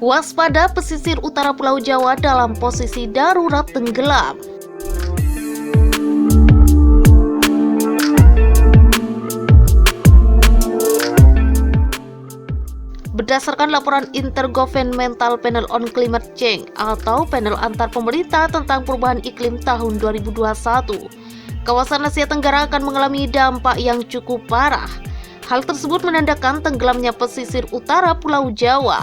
Waspada pesisir utara Pulau Jawa dalam posisi darurat tenggelam. Berdasarkan laporan Intergovernmental Panel on Climate Change atau panel antar pemerintah tentang perubahan iklim tahun 2021, kawasan Asia Tenggara akan mengalami dampak yang cukup parah. Hal tersebut menandakan tenggelamnya pesisir utara Pulau Jawa.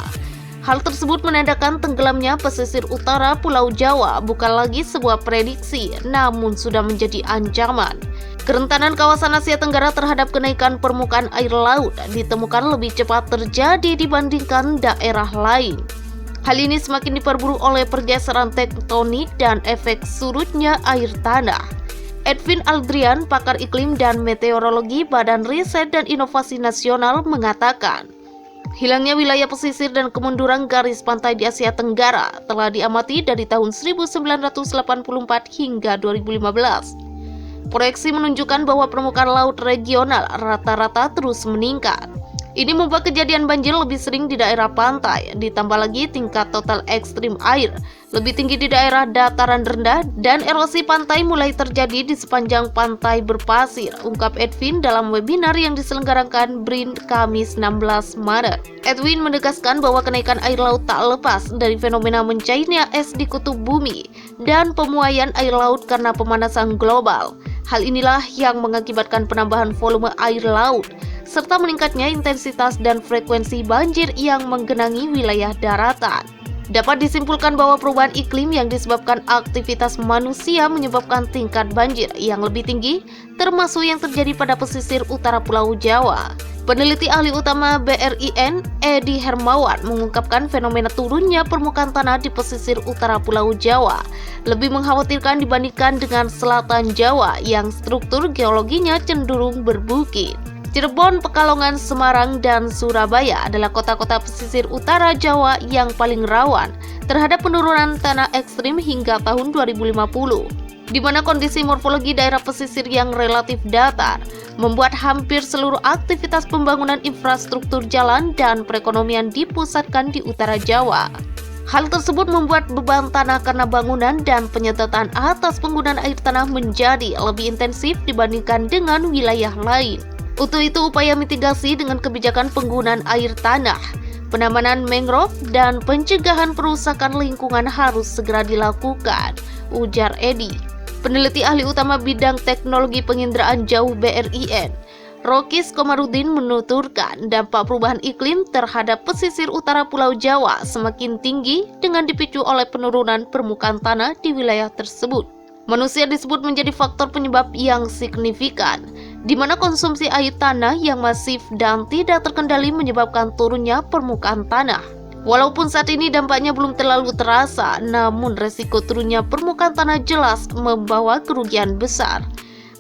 Hal tersebut menandakan tenggelamnya pesisir utara Pulau Jawa bukan lagi sebuah prediksi, namun sudah menjadi ancaman. Kerentanan kawasan Asia Tenggara terhadap kenaikan permukaan air laut ditemukan lebih cepat terjadi dibandingkan daerah lain. Hal ini semakin diperburuk oleh pergeseran tektonik dan efek surutnya air tanah. Edwin Aldrian, pakar iklim dan meteorologi Badan Riset dan Inovasi Nasional, mengatakan, hilangnya wilayah pesisir dan kemunduran garis pantai di Asia Tenggara telah diamati dari tahun 1984 hingga 2015. Proyeksi menunjukkan bahwa permukaan laut regional rata-rata terus meningkat. Ini membuat kejadian banjir lebih sering di daerah pantai, ditambah lagi tingkat total ekstrim air lebih tinggi di daerah dataran rendah dan erosi pantai mulai terjadi di sepanjang pantai berpasir, ungkap Edwin dalam webinar yang diselenggarakan BRIN Kamis 16 Maret. Edwin menegaskan bahwa kenaikan air laut tak lepas dari fenomena mencairnya es di kutub bumi dan pemuaian air laut karena pemanasan global. Hal inilah yang mengakibatkan penambahan volume air laut serta meningkatnya intensitas dan frekuensi banjir yang menggenangi wilayah daratan. Dapat disimpulkan bahwa perubahan iklim yang disebabkan aktivitas manusia menyebabkan tingkat banjir yang lebih tinggi, termasuk yang terjadi pada pesisir utara Pulau Jawa. Peneliti ahli utama BRIN, Edi Hermawan, mengungkapkan fenomena turunnya permukaan tanah di pesisir utara Pulau Jawa lebih mengkhawatirkan dibandingkan dengan selatan Jawa yang struktur geologinya cenderung berbukit. Cirebon, Pekalongan, Semarang, dan Surabaya adalah kota-kota pesisir utara Jawa yang paling rawan terhadap penurunan tanah ekstrim hingga tahun 2050, di mana kondisi morfologi daerah pesisir yang relatif datar membuat hampir seluruh aktivitas pembangunan infrastruktur jalan dan perekonomian dipusatkan di utara Jawa. Hal tersebut membuat beban tanah karena bangunan dan penyedotan atas penggunaan air tanah menjadi lebih intensif dibandingkan dengan wilayah lain. Untuk itu, upaya mitigasi dengan kebijakan penggunaan air tanah, penanaman mangrove, dan pencegahan perusakan lingkungan harus segera dilakukan, ujar Edi. Peneliti ahli utama bidang teknologi penginderaan jauh BRIN, Rokis Komarudin, menuturkan dampak perubahan iklim terhadap pesisir utara Pulau Jawa semakin tinggi dengan dipicu oleh penurunan permukaan tanah di wilayah tersebut. Manusia disebut menjadi faktor penyebab yang signifikan, di mana konsumsi air tanah yang masif dan tidak terkendali menyebabkan turunnya permukaan tanah. Walaupun saat ini dampaknya belum terlalu terasa, namun resiko turunnya permukaan tanah jelas membawa kerugian besar,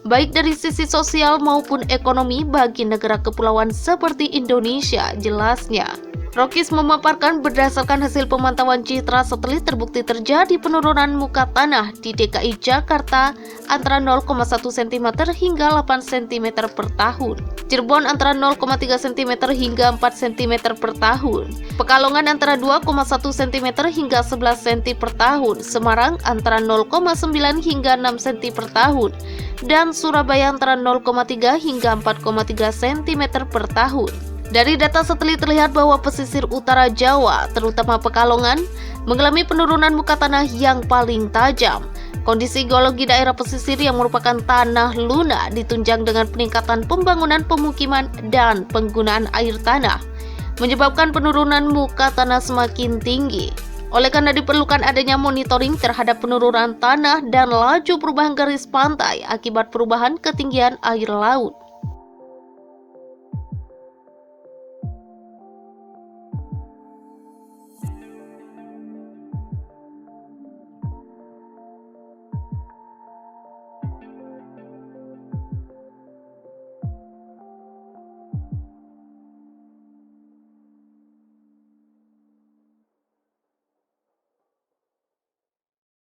baik dari sisi sosial maupun ekonomi bagi negara kepulauan seperti Indonesia, jelasnya. Rokis memaparkan berdasarkan hasil pemantauan citra satelit terbukti terjadi penurunan muka tanah di DKI Jakarta antara 0,1 cm hingga 8 cm per tahun, Cirebon antara 0,3 cm hingga 4 cm per tahun, Pekalongan antara 2,1 cm hingga 11 cm per tahun, Semarang antara 0,9 hingga 6 cm per tahun, dan Surabaya antara 0,3 hingga 4,3 cm per tahun. Dari data satelit terlihat bahwa pesisir utara Jawa, terutama Pekalongan, mengalami penurunan muka tanah yang paling tajam. Kondisi geologi daerah pesisir yang merupakan tanah lunak ditunjang dengan peningkatan pembangunan pemukiman dan penggunaan air tanah, menyebabkan penurunan muka tanah semakin tinggi. Oleh karena diperlukan adanya monitoring terhadap penurunan tanah dan laju perubahan garis pantai akibat perubahan ketinggian air laut.